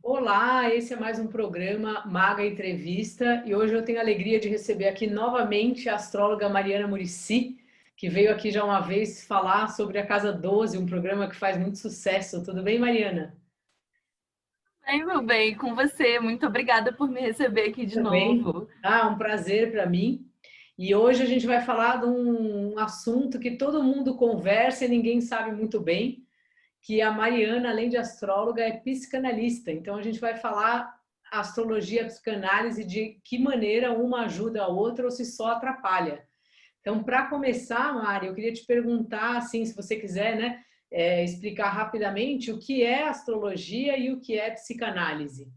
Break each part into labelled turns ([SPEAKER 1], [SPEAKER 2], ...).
[SPEAKER 1] Olá, esse é mais um programa Maga Entrevista e hoje eu tenho a alegria de receber aqui novamente a astróloga Mariana Muricy, que veio aqui já uma vez falar sobre a Casa 12, um programa que faz muito sucesso. Tudo bem, Mariana?
[SPEAKER 2] Bem, meu bem, com você. Muito obrigada por me receber aqui de
[SPEAKER 1] Tudo bem?
[SPEAKER 2] novo.
[SPEAKER 1] Um prazer para mim. E hoje a gente vai falar de um assunto que todo mundo conversa e ninguém sabe muito bem, que a Mariana, além de astróloga, é psicanalista. Então a gente vai falar astrologia, psicanálise, de que maneira uma ajuda a outra ou se só atrapalha. Então, para começar, Mari, eu queria te perguntar, assim, se você quiser, né, explicar rapidamente o que é astrologia e o que é psicanálise.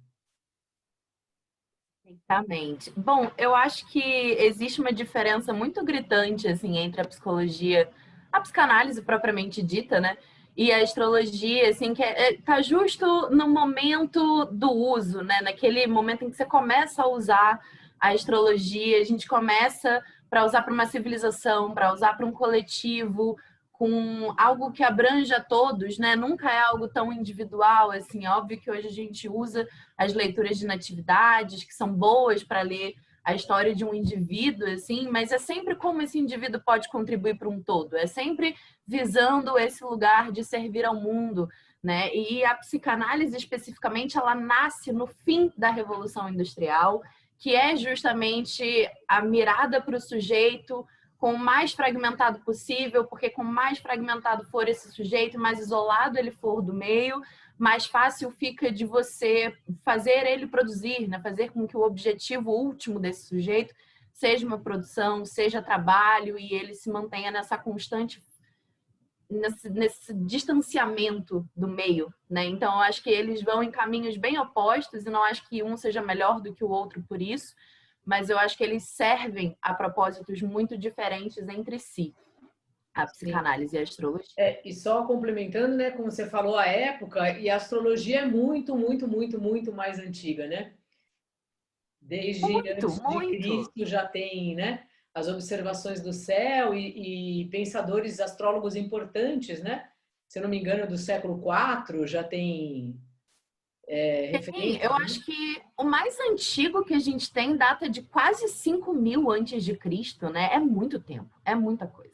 [SPEAKER 2] Exatamente. Bom, eu acho que existe uma diferença muito gritante assim entre a psicologia, a psicanálise propriamente dita, né? E a astrologia, assim, que tá justo no momento do uso, né? Naquele momento em que você começa a usar a astrologia, a gente começa para usar para uma civilização, para usar para um coletivo, com algo que abranja todos, né? Nunca é algo tão individual, assim. É óbvio que hoje a gente usa as leituras de natividades, que são boas para ler a história de um indivíduo, assim, mas é sempre como esse indivíduo pode contribuir para um todo, é sempre visando esse lugar de servir ao mundo, né? E a psicanálise especificamente, ela nasce no fim da Revolução Industrial, que é justamente a mirada para o sujeito com o mais fragmentado possível, porque com mais fragmentado for esse sujeito, mais isolado ele for do meio, mais fácil fica de você fazer ele produzir, né? Fazer com que o objetivo último desse sujeito seja uma produção, seja trabalho, e ele se mantenha nessa constante, nesse distanciamento do meio, né? Então, eu acho que eles vão em caminhos bem opostos, e não acho que um seja melhor do que o outro por isso, mas eu acho que eles servem a propósitos muito diferentes entre si, a
[SPEAKER 1] Sim.
[SPEAKER 2] psicanálise e a astrologia.
[SPEAKER 1] E só complementando, né, como você falou, a época, e a astrologia é muito, muito, muito, muito mais antiga, né? Desde
[SPEAKER 2] Muito,
[SPEAKER 1] antes de
[SPEAKER 2] muito.
[SPEAKER 1] Cristo já tem, né, as observações do céu e pensadores astrólogos importantes, né? Se eu não me engano, do século IV já tem
[SPEAKER 2] Sim, eu
[SPEAKER 1] referências, né?
[SPEAKER 2] acho que o mais antigo que a gente tem data de quase 5.000 antes de Cristo, né? É muito tempo, é muita coisa.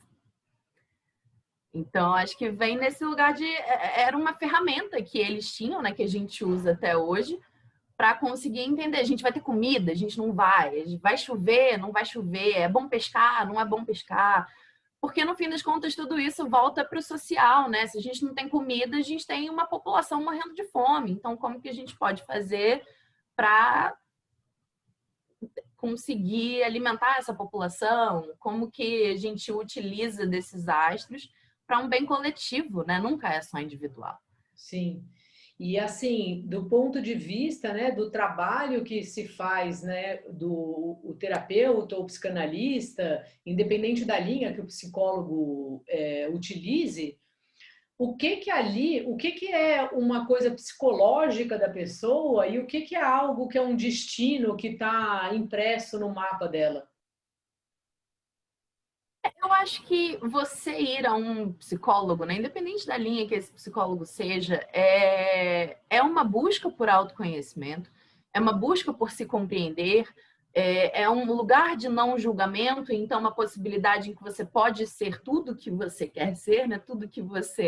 [SPEAKER 2] Então, acho que vem nesse lugar de... Era uma ferramenta que eles tinham, né? Que a gente usa até hoje, para conseguir entender. A gente vai ter comida, a gente não vai. Vai chover, não vai chover. É bom pescar, não é bom pescar. Porque, no fim das contas, tudo isso volta para o social, né? Se a gente não tem comida, a gente tem uma população morrendo de fome. Então, como que a gente pode fazer para conseguir alimentar essa população? Como que a gente utiliza desses astros para um bem coletivo, né? Nunca é só individual.
[SPEAKER 1] Sim. E assim, do ponto de vista, né, do trabalho que se faz, né, do o terapeuta ou psicanalista, independente da linha que o psicólogo utilize, o que que é uma coisa psicológica da pessoa e o que é algo que é um destino que está impresso no mapa dela?
[SPEAKER 2] Eu acho que você ir a um psicólogo, né, independente da linha que esse psicólogo seja, é uma busca por autoconhecimento, é uma busca por se compreender, é um lugar de não julgamento, então uma possibilidade em que você pode ser tudo que você quer ser, né, tudo que você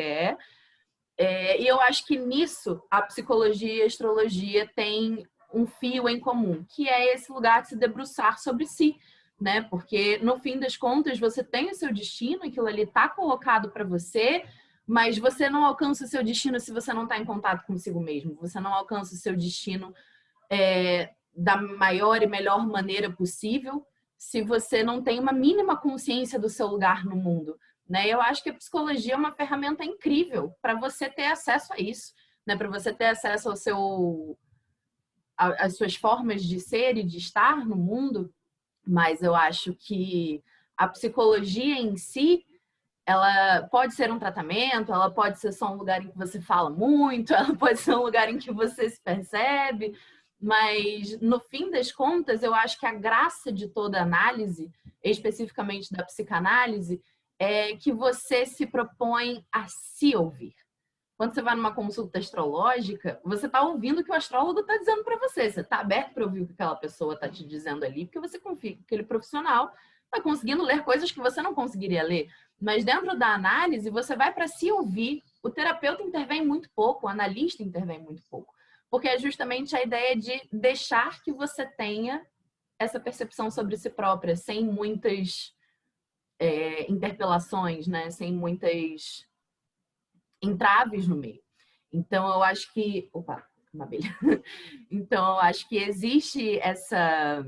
[SPEAKER 2] é. E eu acho que nisso a psicologia e a astrologia têm um fio em comum, que é esse lugar de se debruçar sobre si, né? Porque no fim das contas você tem o seu destino, aquilo ali está colocado para você, mas você não alcança o seu destino se você não está em contato consigo mesmo. Você não alcança o seu destino da maior e melhor maneira possível se você não tem uma mínima consciência do seu lugar no mundo, né? Eu acho que a psicologia é uma ferramenta incrível para você ter acesso a isso, né? Para você ter acesso ao seu, às suas formas de ser e de estar no mundo, mas eu acho que a psicologia em si, ela pode ser um tratamento, ela pode ser só um lugar em que você fala muito, ela pode ser um lugar em que você se percebe, mas no fim das contas, eu acho que a graça de toda análise, especificamente da psicanálise, é que você se propõe a se ouvir. quando você vai numa consulta astrológica, você está ouvindo o que o astrólogo está dizendo para você. Você está aberto para ouvir o que aquela pessoa está te dizendo ali, porque você confia que aquele profissional está conseguindo ler coisas que você não conseguiria ler. Mas dentro da análise, você vai para se ouvir. O terapeuta intervém muito pouco, o analista intervém muito pouco. Porque é justamente a ideia de deixar que você tenha essa percepção sobre si própria, sem muitas interpelações, né? Sem muitas entraves no meio. Então, eu acho que... Opa, uma abelha. Então, eu acho que existe essa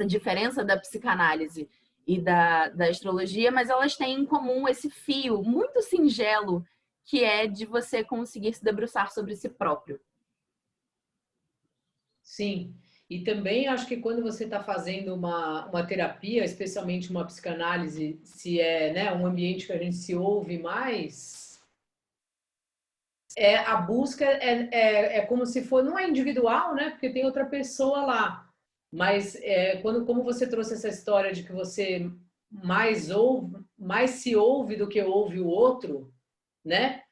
[SPEAKER 2] diferença da psicanálise e da astrologia, mas elas têm em comum esse fio muito singelo que é de você conseguir se debruçar sobre si próprio.
[SPEAKER 1] Sim. E também acho que quando você está fazendo uma terapia, especialmente uma psicanálise, se é, né, um ambiente que a gente se ouve mais, a busca é como se for, não é individual, né? Porque tem outra pessoa lá. Mas como você trouxe essa história de que você mais se ouve do que ouve o outro, né?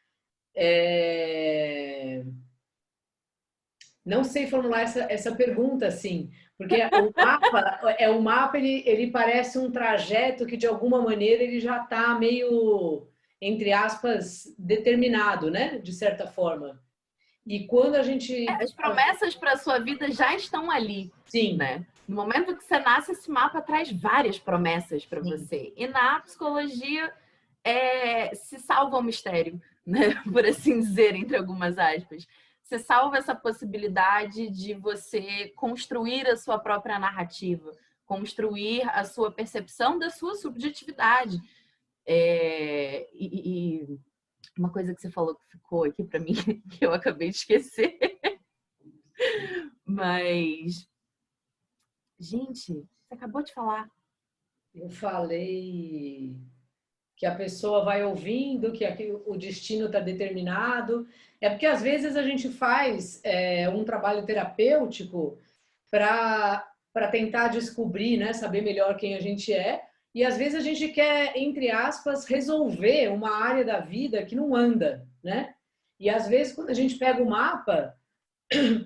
[SPEAKER 1] Não sei formular essa pergunta assim, porque o mapa ele parece um trajeto que de alguma maneira ele já está meio, entre aspas, determinado, né? De certa forma. E quando a gente...
[SPEAKER 2] As promessas para a sua vida já estão ali.
[SPEAKER 1] Sim.
[SPEAKER 2] Né? No momento que você nasce, esse mapa traz várias promessas para você. E na psicologia se salva o mistério, né? Por assim dizer, entre algumas aspas. Você salva essa possibilidade de você construir a sua própria narrativa, construir a sua percepção da sua subjetividade. E uma coisa que você falou que ficou aqui para mim, que eu acabei de esquecer. Mas, gente, você acabou de falar.
[SPEAKER 1] Eu falei que a pessoa vai ouvindo, que aqui o destino está determinado. É porque às vezes a gente faz um trabalho terapêutico para tentar descobrir, né, saber melhor quem a gente é. E às vezes a gente quer, entre aspas, resolver uma área da vida que não anda, né? E às vezes quando a gente pega o mapa,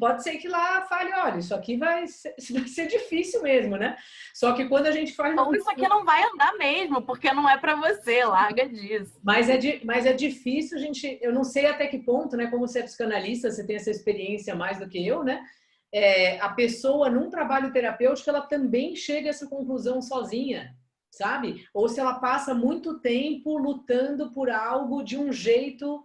[SPEAKER 1] pode ser que lá fale, olha, isso aqui vai ser difícil mesmo, né? Só que quando a gente faz...
[SPEAKER 2] Ou isso aqui não vai andar mesmo, porque não é para você, larga disso.
[SPEAKER 1] Mas é difícil, gente, eu não sei até que ponto, né? Como você é psicanalista, você tem essa experiência mais do que eu, né? A pessoa, num trabalho terapêutico, ela também chega a essa conclusão sozinha, sabe? Ou se ela passa muito tempo lutando por algo de um jeito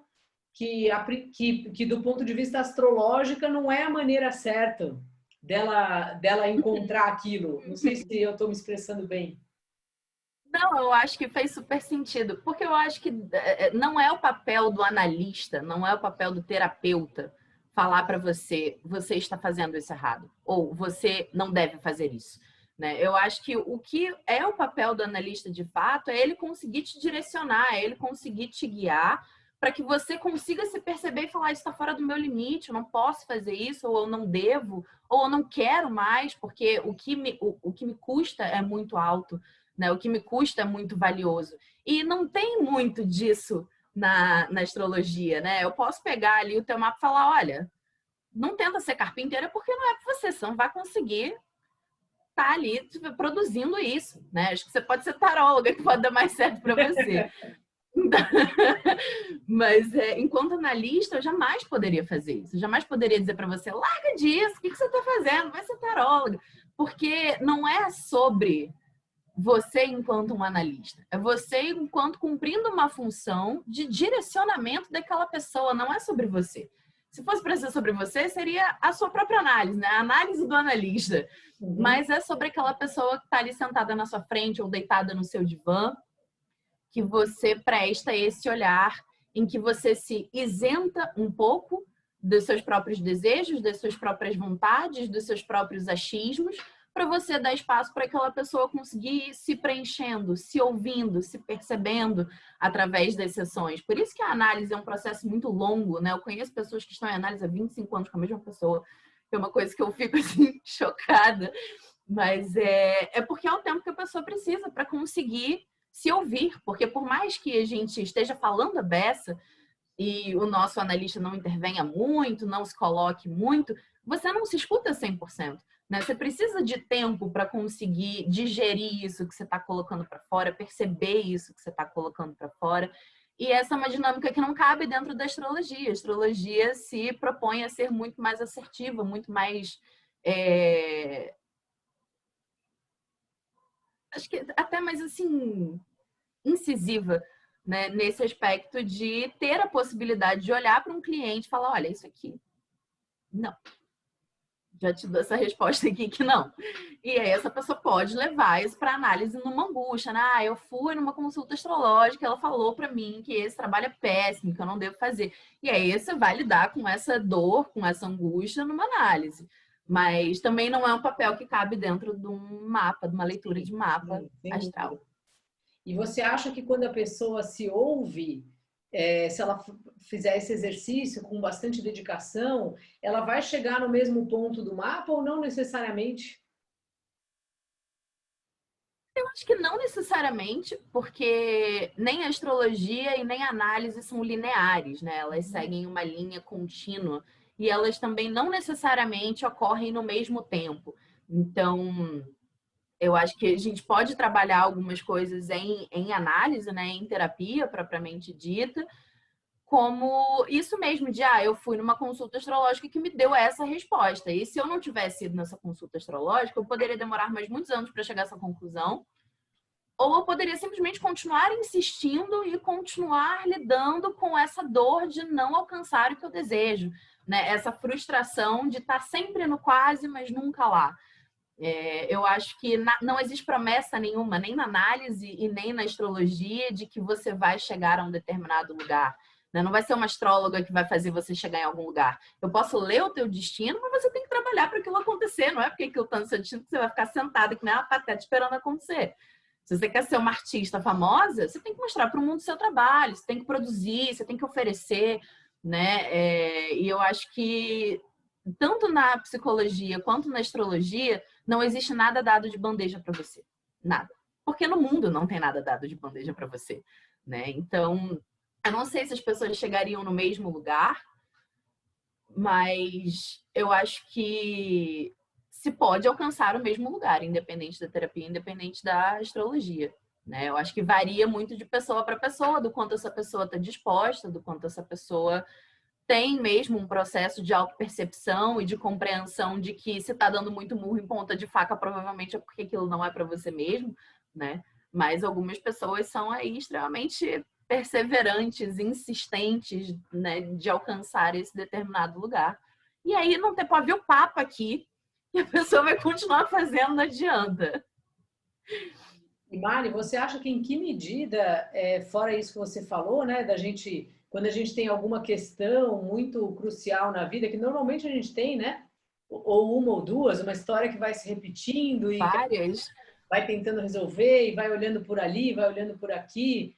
[SPEAKER 1] que do ponto de vista astrológico não é a maneira certa dela encontrar aquilo. Não sei se eu estou me expressando bem.
[SPEAKER 2] Não, eu acho que fez super sentido, porque eu acho que não é o papel do analista, não é o papel do terapeuta falar para você, você está fazendo isso errado, ou você não deve fazer isso. Né? Eu acho que o que é o papel do analista de fato é ele conseguir te direcionar, é ele conseguir te guiar para que você consiga se perceber e falar, isso está fora do meu limite, eu não posso fazer isso, ou eu não devo, ou eu não quero mais, porque o que me custa é muito alto, né? O que me custa é muito valioso. E não tem muito disso na astrologia, né? Eu posso pegar ali o teu mapa e falar, olha, não tenta ser carpinteira porque não é para você não vai conseguir estar ali produzindo isso, né? Acho que você pode ser taróloga, que pode dar mais certo para você. Mas enquanto analista, eu jamais poderia fazer isso. Eu jamais poderia dizer para você, larga disso, o que você está fazendo? Vai ser taróloga. Porque não é sobre você enquanto um analista. É você enquanto cumprindo uma função de direcionamento daquela pessoa. Não é sobre você. Se fosse para ser sobre você, seria a sua própria análise, né? A análise do analista. Uhum. Mas é sobre aquela pessoa que está ali sentada na sua frente ou deitada no seu divã, que você presta esse olhar em que você se isenta um pouco dos seus próprios desejos, das suas próprias vontades, dos seus próprios achismos, para você dar espaço para aquela pessoa conseguir ir se preenchendo, se ouvindo, se percebendo através das sessões. Por isso que a análise é um processo muito longo, né? Eu conheço pessoas que estão em análise há 25 anos com a mesma pessoa, que é uma coisa que eu fico assim, chocada. Mas é porque é o tempo que a pessoa precisa para conseguir se ouvir, porque por mais que a gente esteja falando a beça, e o nosso analista não intervenha muito, não se coloque muito, você não se escuta 100%. Né? Você precisa de tempo para conseguir digerir isso que você está colocando para fora, perceber isso que você está colocando para fora. E essa é uma dinâmica que não cabe dentro da astrologia. A astrologia se propõe a ser muito mais assertiva, muito mais... acho que até mais, assim, incisiva, né? Nesse aspecto de ter a possibilidade de olhar para um cliente e falar, olha, isso aqui, não. Já te dou essa resposta aqui que não. E aí essa pessoa pode levar isso para análise numa angústia, né? Ah, eu fui numa consulta astrológica, ela falou para mim que esse trabalho é péssimo, que eu não devo fazer. E aí você vai lidar com essa dor, com essa angústia numa análise. Mas também não é um papel que cabe dentro de um mapa, de uma leitura de mapa astral.
[SPEAKER 1] E você acha que quando a pessoa se ouve, se ela fizer esse exercício com bastante dedicação, ela vai chegar no mesmo ponto do mapa ou não necessariamente?
[SPEAKER 2] Eu acho que não necessariamente, porque nem a astrologia e nem a análise são lineares, né? Elas seguem uma linha contínua e elas também não necessariamente ocorrem no mesmo tempo. Então, eu acho que a gente pode trabalhar algumas coisas em análise, né? Em terapia propriamente dita, como isso mesmo de, eu fui numa consulta astrológica que me deu essa resposta. E se eu não tivesse ido nessa consulta astrológica, eu poderia demorar mais muitos anos para chegar a essa conclusão. Ou eu poderia simplesmente continuar insistindo e continuar lidando com essa dor de não alcançar o que eu desejo, né? Essa frustração de estar sempre no quase, mas nunca lá. Eu acho que não existe promessa nenhuma, nem na análise e nem na astrologia, de que você vai chegar a um determinado lugar. Né? Não vai ser uma astróloga que vai fazer você chegar em algum lugar. Eu posso ler o teu destino, mas você tem que trabalhar para aquilo acontecer. Não é porque aquilo está no seu destino que você vai ficar sentada que nem uma pateta esperando acontecer. Se você quer ser uma artista famosa, você tem que mostrar para o mundo o seu trabalho, você tem que produzir, você tem que oferecer, né? E eu acho que tanto na psicologia quanto na astrologia não existe nada dado de bandeja para você, nada, porque no mundo não tem nada dado de bandeja para você, né? Então, eu não sei se as pessoas chegariam no mesmo lugar, mas eu acho que se pode alcançar o mesmo lugar, independente da terapia, independente da astrologia. Né? Eu acho que varia muito de pessoa para pessoa, do quanto essa pessoa está disposta, do quanto essa pessoa tem mesmo um processo de autopercepção e de compreensão de que se está dando muito murro em ponta de faca, provavelmente é porque aquilo não é para você mesmo, né? Mas algumas pessoas são aí extremamente perseverantes, insistentes, né, de alcançar esse determinado lugar. E aí não pode vir o papo aqui e a pessoa vai continuar fazendo, não adianta.
[SPEAKER 1] E Mari, você acha que em que medida, fora isso que você falou, né, da gente, quando a gente tem alguma questão muito crucial na vida, que normalmente a gente tem, né, ou uma ou duas, uma história que vai se repetindo e
[SPEAKER 2] várias,
[SPEAKER 1] vai tentando resolver e vai olhando por ali, vai olhando por aqui,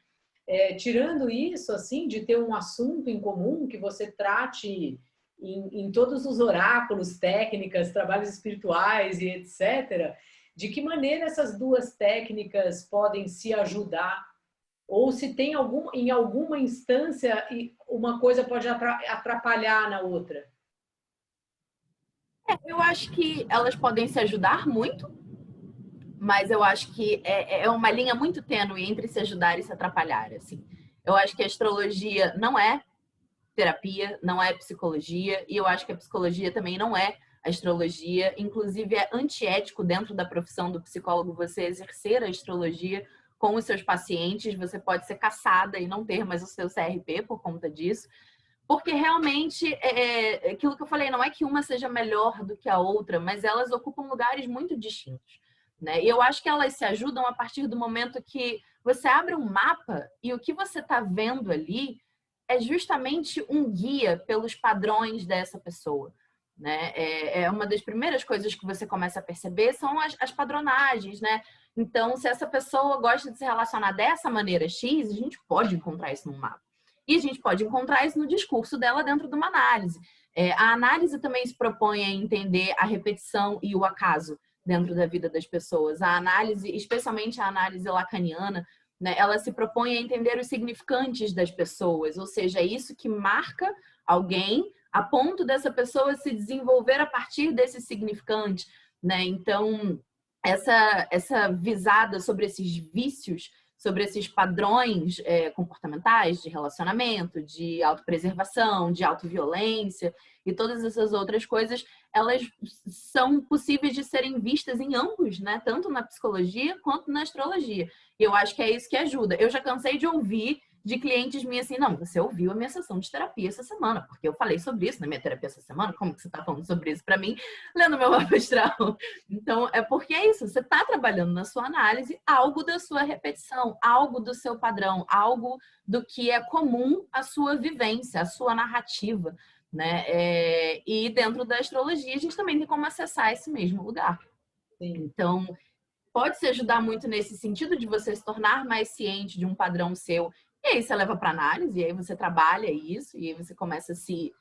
[SPEAKER 1] tirando isso, assim, de ter um assunto em comum que você trate em todos os oráculos, técnicas, trabalhos espirituais e etc., de que maneira essas duas técnicas podem se ajudar? Ou se tem em alguma instância uma coisa pode atrapalhar na outra?
[SPEAKER 2] Eu acho que elas podem se ajudar muito, mas eu acho que é uma linha muito tênue entre se ajudar e se atrapalhar, assim. Eu acho que a astrologia não é terapia, não é psicologia, e eu acho que a psicologia também não é astrologia. Inclusive, é antiético dentro da profissão do psicólogo você exercer a astrologia com os seus pacientes. Você pode ser caçada e não ter mais o seu CRP por conta disso. Porque realmente, aquilo que eu falei, não é que uma seja melhor do que a outra, mas elas ocupam lugares muito distintos. Né? E eu acho que elas se ajudam a partir do momento que você abre um mapa e o que você está vendo ali é justamente um guia pelos padrões dessa pessoa. Né? Uma das primeiras coisas que você começa a perceber são as padronagens. Né? Então, se essa pessoa gosta de se relacionar dessa maneira X, a gente pode encontrar isso no mapa. E a gente pode encontrar isso no discurso dela dentro de uma análise. A análise também se propõe a entender a repetição e o acaso dentro da vida das pessoas. A análise, especialmente a análise lacaniana, né? Ela se propõe a entender os significantes das pessoas, ou seja, é isso que marca alguém a ponto dessa pessoa se desenvolver a partir desse significante, né? Então, essa visada sobre esses vícios, sobre esses padrões comportamentais de relacionamento, de autopreservação, de autoviolência e todas essas outras coisas, elas são possíveis de serem vistas em ambos, né? Tanto na psicologia quanto na astrologia. E eu acho que é isso que ajuda. Eu já cansei de ouvir de clientes minhas assim, não, você ouviu a minha sessão de terapia essa semana, porque eu falei sobre isso na minha terapia essa semana, como que você está falando sobre isso para mim, lendo meu mapa astral? Então, é porque é isso, você está trabalhando na sua análise algo da sua repetição, algo do seu padrão, algo do que é comum à sua vivência, à sua narrativa, né? E dentro da astrologia, a gente também tem como acessar esse mesmo lugar.
[SPEAKER 1] Sim.
[SPEAKER 2] Então, pode se ajudar muito nesse sentido de você se tornar mais ciente de um padrão seu. E aí você leva para análise, e aí você trabalha isso, e aí você começa a se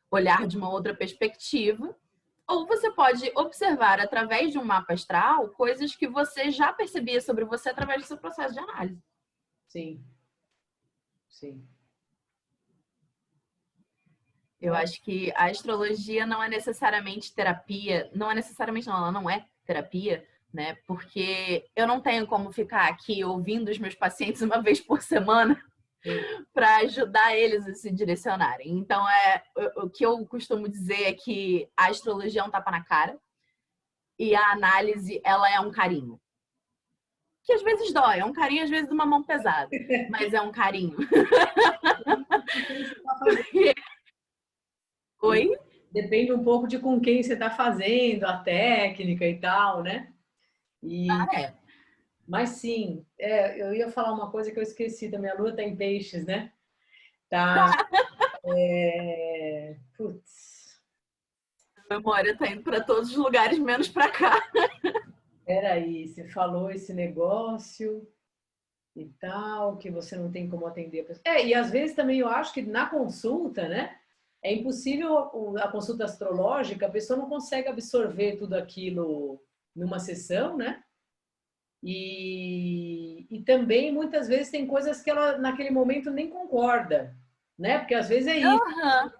[SPEAKER 2] olhar de uma outra perspectiva. Ou você pode observar através de um mapa astral coisas que você já percebia sobre você através do seu processo de análise.
[SPEAKER 1] Sim. Sim.
[SPEAKER 2] Eu acho que a astrologia não é necessariamente terapia, não é necessariamente não, ela não é terapia, né? Porque eu não tenho como ficar aqui ouvindo os meus pacientes uma vez por semana para ajudar eles a se direcionarem. Então, o que eu costumo dizer é que a astrologia é um tapa na cara e a análise, ela é um carinho. Que às vezes dói, é um carinho, às vezes de uma mão pesada, mas é um carinho. Oi?
[SPEAKER 1] Depende um pouco de com quem você está fazendo, a técnica e tal, né? Mas sim, eu ia falar uma coisa que eu esqueci da minha lua, tá em peixes, né? Tá. Putz,
[SPEAKER 2] A memória tá indo para todos os lugares, menos para cá.
[SPEAKER 1] peraí, você falou esse negócio e tal, que você não tem como atender a pessoa. E às vezes também eu acho que na consulta, né? É impossível a consulta astrológica, a pessoa não consegue absorver tudo aquilo numa sessão, né? E também muitas vezes tem coisas que ela naquele momento nem concorda, né? Porque às vezes é isso.
[SPEAKER 2] Uhum.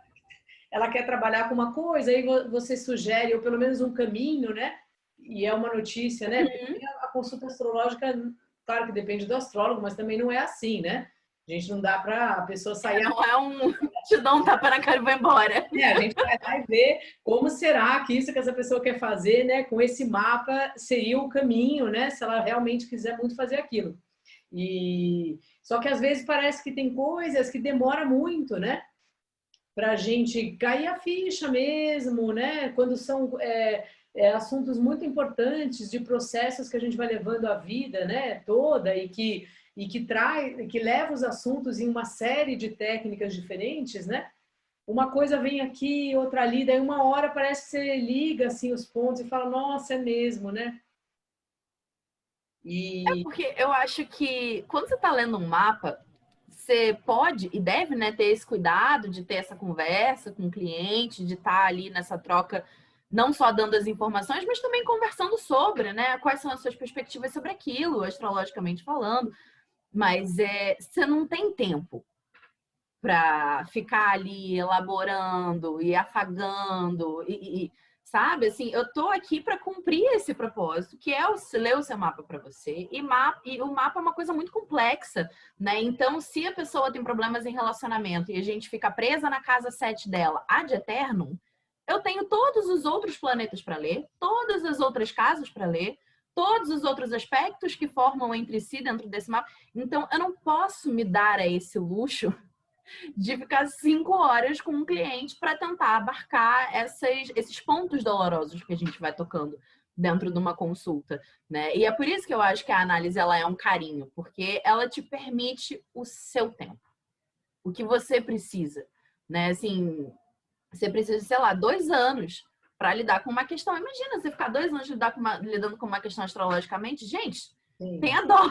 [SPEAKER 1] Ela quer trabalhar com uma coisa, aí você sugere, ou pelo menos um caminho, né? E é uma notícia, né?
[SPEAKER 2] Uhum.
[SPEAKER 1] A consulta astrológica, claro que depende do astrólogo, mas também não é assim, né? A gente não dá para a pessoa sair.
[SPEAKER 2] Não é um te dá um tapa na cara e vai embora.
[SPEAKER 1] A gente vai lá e ver como será que isso que essa pessoa quer fazer, né? Com esse mapa seria o caminho, né? Se ela realmente quiser muito fazer aquilo. E só que às vezes parece que tem coisas que demora muito, né? Para a gente cair a ficha mesmo, né? Quando são assuntos muito importantes de processos que a gente vai levando a vida, né? Toda que leva os assuntos em uma série de técnicas diferentes, né? Uma coisa vem aqui, outra ali, daí uma hora parece que você liga assim os pontos e fala, nossa, é mesmo, né?
[SPEAKER 2] Porque eu acho que quando você está lendo um mapa, você pode e deve, né, ter esse cuidado de ter essa conversa com o cliente, de estar ali nessa troca, não só dando as informações, mas também conversando sobre, né, quais são as suas perspectivas sobre aquilo, astrologicamente falando. Mas você não tem tempo para ficar ali elaborando e afagando sabe, assim, eu tô aqui para cumprir esse propósito, que é ler o seu mapa para você. E o mapa é uma coisa muito complexa, né? Então, se a pessoa tem problemas em relacionamento e a gente fica presa na casa 7 dela ad eternum, eu tenho todos os outros planetas para ler, todas as outras casas para ler, todos os outros aspectos que formam entre si dentro desse mapa. Então, eu não posso me dar a esse luxo de ficar 5 horas com um cliente para tentar abarcar esses pontos dolorosos que a gente vai tocando dentro de uma consulta, né? E é por isso que eu acho que a análise ela é um carinho, porque ela te permite o seu tempo, o que você precisa, né? Assim, você precisa, sei lá, 2 anos para lidar com uma questão. Imagina você ficar 2 anos lidando com uma questão astrologicamente, gente.
[SPEAKER 1] Sim.
[SPEAKER 2] Tem a dó.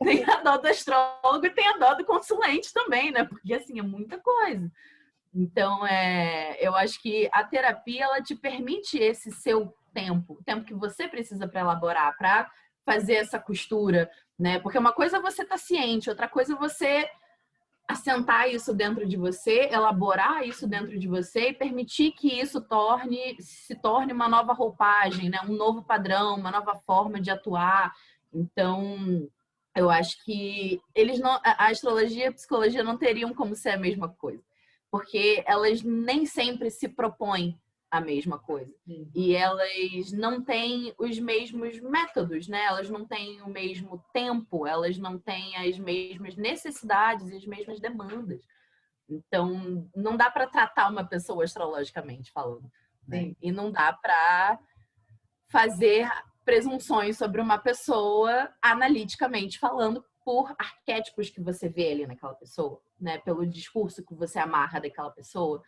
[SPEAKER 2] Tem a dó do astrólogo e tem a dó do consulente também, né? Porque, assim, é muita coisa. Então, eu acho que a terapia, ela te permite esse seu tempo, o tempo que você precisa para elaborar, para fazer essa costura, né? Porque uma coisa é você estar ciente, outra coisa é você assentar isso dentro de você, elaborar isso dentro de você e permitir que isso se torne uma nova roupagem, né? Um novo padrão, uma nova forma de atuar. Então, eu acho que eles não, a astrologia e a psicologia não teriam como ser a mesma coisa, porque elas nem sempre se propõem a mesma coisa. E elas não têm os mesmos métodos, né? Elas não têm o mesmo tempo, elas não têm as mesmas necessidades e as mesmas demandas. Então, não dá para tratar uma pessoa astrologicamente falando, né? E não dá para fazer presunções sobre uma pessoa analiticamente falando por arquétipos que você vê ali naquela pessoa, né? Pelo discurso que você amarra daquela pessoa.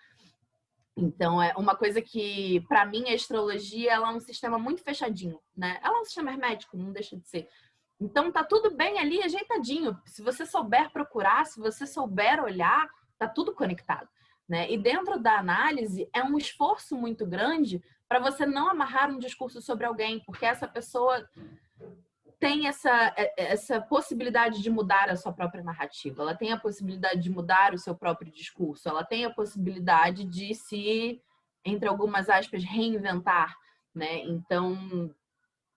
[SPEAKER 2] Então, é uma coisa que, para mim, a astrologia ela é um sistema muito fechadinho, né? Ela é um sistema hermético, não deixa de ser. Então, tá tudo bem ali, ajeitadinho. Se você souber procurar, se você souber olhar, tá tudo conectado, né? E dentro da análise, é um esforço muito grande para você não amarrar um discurso sobre alguém, porque essa pessoa tem essa possibilidade de mudar a sua própria narrativa, ela tem a possibilidade de mudar o seu próprio discurso, ela tem a possibilidade de se, entre algumas aspas, reinventar, né? Então,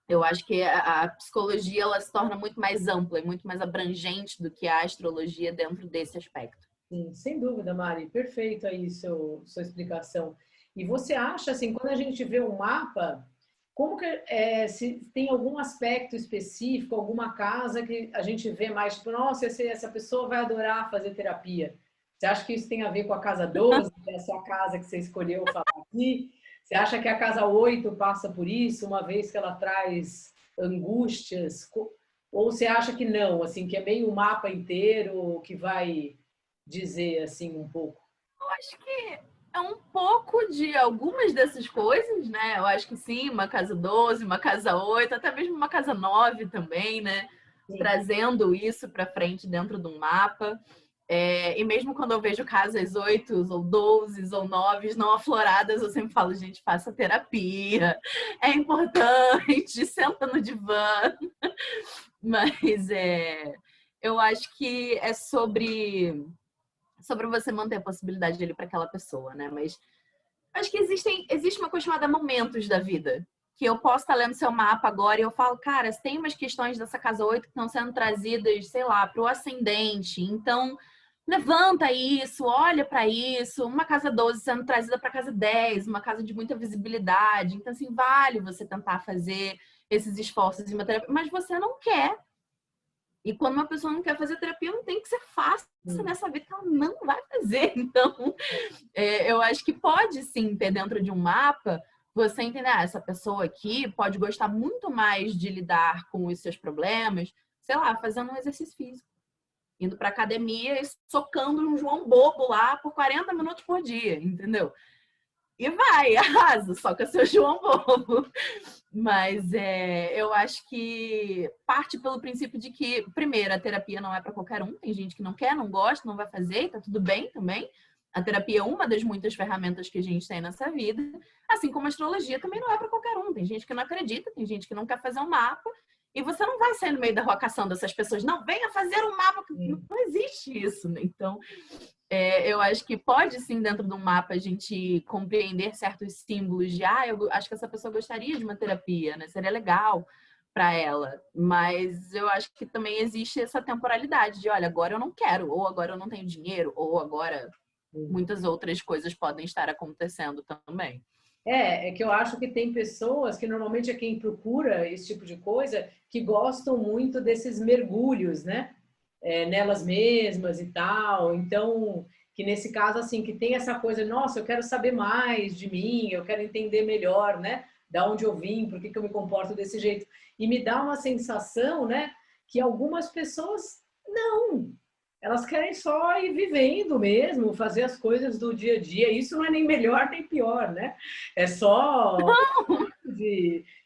[SPEAKER 2] eu acho que a psicologia ela se torna muito mais ampla e muito mais abrangente do que a astrologia dentro desse aspecto.
[SPEAKER 1] Sim, sem dúvida, Mari. Perfeito aí sua explicação. E você acha, assim, quando a gente vê um mapa, como que se tem algum aspecto específico, alguma casa que a gente vê mais, tipo, nossa, essa pessoa vai adorar fazer terapia. Você acha que isso tem a ver com a casa 12, que é a sua casa que você escolheu falar aqui? Você acha que a casa 8 passa por isso, uma vez que ela traz angústias? Ou você acha que não, assim, que é meio o mapa inteiro que vai dizer assim um pouco?
[SPEAKER 2] Eu acho que é um pouco de algumas dessas coisas, né? Eu acho que sim, uma casa 12, uma casa 8, até mesmo uma casa 9 também, né?
[SPEAKER 1] Sim.
[SPEAKER 2] Trazendo isso para frente dentro de um mapa. E mesmo quando eu vejo casas 8 ou 12 ou 9 não afloradas, eu sempre falo, gente, faça terapia, é importante, senta no divã. Mas eu acho que é sobre você manter a possibilidade dele para aquela pessoa, né? Mas acho que existe uma coisa chamada momentos da vida. Que eu posso estar lendo seu mapa agora e eu falo, cara, tem umas questões dessa casa 8 que estão sendo trazidas, sei lá, para o ascendente. Então, levanta isso, olha para isso. Uma casa 12 sendo trazida para casa 10, uma casa de muita visibilidade. Então, assim, vale você tentar fazer esses esforços em uma terapia, mas você não quer. E quando uma pessoa não quer fazer terapia, não tem que ser fácil nessa vida que ela não vai fazer. Então, eu acho que pode sim ter dentro de um mapa você entender, essa pessoa aqui pode gostar muito mais de lidar com os seus problemas, sei lá, fazendo um exercício físico, indo para academia e socando um João Bobo lá por 40 minutos por dia, entendeu? E vai, arrasa, soca seu João Bobo. Mas eu acho que parte pelo princípio de que, primeiro, a terapia não é para qualquer um. Tem gente que não quer, não gosta, não vai fazer, e tá tudo bem também. A terapia é uma das muitas ferramentas que a gente tem nessa vida. Assim como a astrologia também não é para qualquer um. Tem gente que não acredita, tem gente que não quer fazer um mapa. E você não vai sair no meio da rua caçando essas pessoas. Não, venha fazer um mapa. Não existe isso, né? Então, eu acho que pode sim, dentro de um mapa, a gente compreender certos símbolos de, eu acho que essa pessoa gostaria de uma terapia, né? Seria legal para ela. Mas eu acho que também existe essa temporalidade de, olha, agora eu não quero, ou agora eu não tenho dinheiro, ou agora muitas outras coisas podem estar acontecendo também.
[SPEAKER 1] É que eu acho que tem pessoas que normalmente é quem procura esse tipo de coisa que gostam muito desses mergulhos, né? Nelas mesmas e tal. Então, que nesse caso, assim, que tem essa coisa, nossa, eu quero saber mais de mim, eu quero entender melhor, né? Da onde eu vim, por que eu me comporto desse jeito. E me dá uma sensação, né? Que algumas pessoas não. Elas querem só ir vivendo mesmo, fazer as coisas do dia a dia. Isso não é nem melhor nem pior, né? É só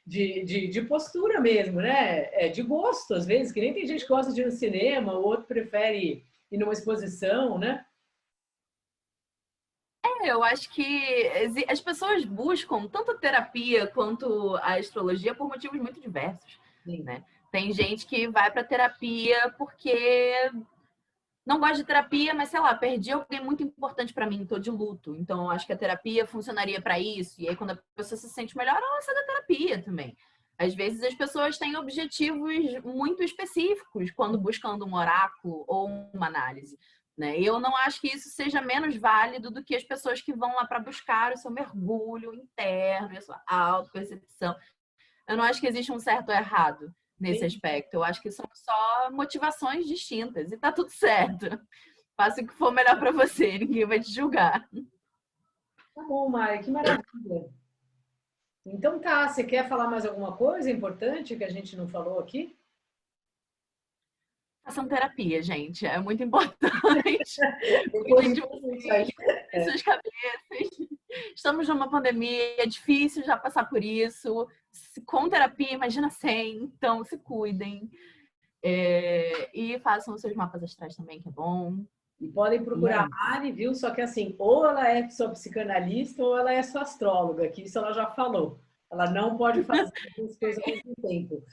[SPEAKER 1] de postura mesmo, né? De gosto, às vezes, que nem tem gente que gosta de ir no cinema, o outro prefere ir numa exposição, né?
[SPEAKER 2] Eu acho que as pessoas buscam tanto a terapia quanto a astrologia por motivos muito diversos,
[SPEAKER 1] Sim.
[SPEAKER 2] né? Tem gente que vai para terapia porque não gosta de terapia, mas sei lá, perdi alguém muito importante para mim, tô de luto. Então, eu acho que a terapia funcionaria para isso. E aí, quando a pessoa se sente melhor, ela sai da terapia também. Às vezes, as pessoas têm objetivos muito específicos quando buscando um oráculo ou uma análise. Né? E eu não acho que isso seja menos válido do que as pessoas que vão lá para buscar o seu mergulho interno, a sua autopercepção. Eu não acho que existe um certo ou errado nesse aspecto. Eu acho que são só motivações distintas e tá tudo certo. Faça o que for melhor para você, ninguém vai te julgar.
[SPEAKER 1] Tá bom, Mari, que maravilha. Então tá, você quer falar mais alguma coisa importante que a gente não falou aqui?
[SPEAKER 2] Façam terapia, gente. É muito importante.
[SPEAKER 1] Depois
[SPEAKER 2] Cuidem
[SPEAKER 1] de
[SPEAKER 2] de
[SPEAKER 1] tudo isso aí.
[SPEAKER 2] vocês, suas cabeças. Estamos numa pandemia, é difícil já passar por isso. Com terapia, imagina sem. Então, se cuidem. E façam os seus mapas astrais também, que é bom.
[SPEAKER 1] E podem procurar a Mari, viu? Só que assim, ou ela é sua psicanalista ou ela é sua astróloga, que isso ela já falou. Ela não pode fazer duas coisas ao mesmo tempo.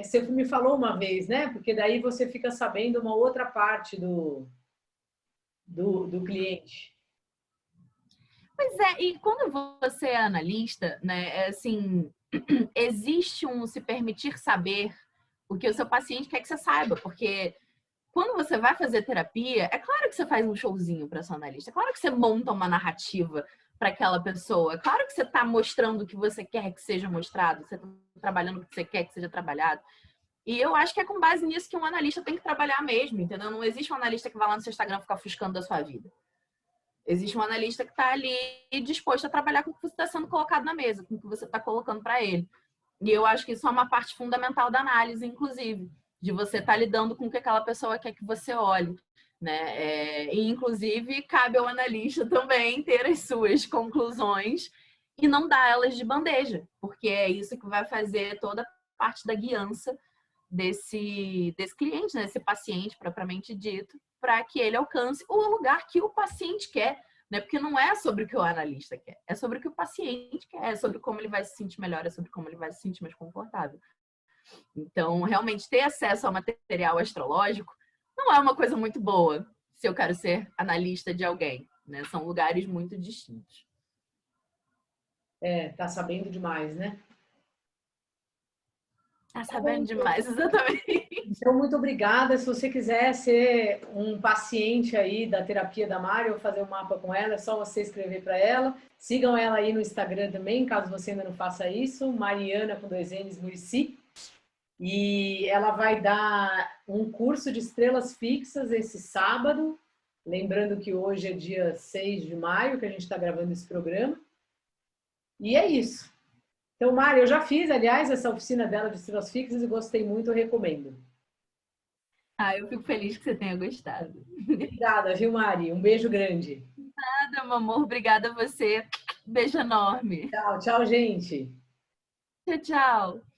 [SPEAKER 1] Você me falou uma vez, né? Porque daí você fica sabendo uma outra parte do cliente.
[SPEAKER 2] Pois é, e quando você é analista, né, assim, existe um se permitir saber o que o seu paciente quer que você saiba, porque quando você vai fazer terapia, é claro que você faz um showzinho para sua analista, é claro que você monta uma narrativa para aquela pessoa, é claro que você está mostrando o que você quer que seja mostrado, você está trabalhando o que você quer que seja trabalhado. E eu acho que é com base nisso que um analista tem que trabalhar mesmo, entendeu? Não existe um analista que vai lá no seu Instagram ficar ofuscando da sua vida. Existe um analista que está ali disposto a trabalhar com o que você está sendo colocado na mesa, com o que você está colocando para ele. E eu acho que isso é uma parte fundamental da análise, inclusive, de você estar lidando com o que aquela pessoa quer que você olhe. Né? E, inclusive, cabe ao analista também ter as suas conclusões e não dar elas de bandeja, porque é isso que vai fazer toda a parte da guiança desse cliente, né? Desse paciente, propriamente dito, para que ele alcance o lugar que o paciente quer, né? Porque não é sobre o que o analista quer, é sobre o que o paciente quer, é sobre como ele vai se sentir melhor, é sobre como ele vai se sentir mais confortável. Então, realmente, ter acesso ao material astrológico não é uma coisa muito boa se eu quero ser analista de alguém, né? São lugares muito distintos.
[SPEAKER 1] Tá sabendo demais, né?
[SPEAKER 2] Tá sabendo demais, exatamente.
[SPEAKER 1] Então, muito obrigada. Se você quiser ser um paciente aí da terapia da Mari ou fazer um mapa com ela, é só você escrever para ela. Sigam ela aí no Instagram também, caso você ainda não faça isso, Mariana com 2 N's Muricy. E ela vai dar um curso de estrelas fixas esse sábado. Lembrando que hoje é dia 6 de maio, que a gente está gravando esse programa. E é isso. Então, Mari, eu já fiz, aliás, essa oficina dela de estrelas fixas e gostei muito, eu recomendo.
[SPEAKER 2] Eu fico feliz que você tenha gostado.
[SPEAKER 1] Obrigada, viu, Mari? Um beijo grande.
[SPEAKER 2] Nada, meu amor. Obrigada a você. Beijo enorme.
[SPEAKER 1] Tchau, tchau, gente.
[SPEAKER 2] Tchau, tchau.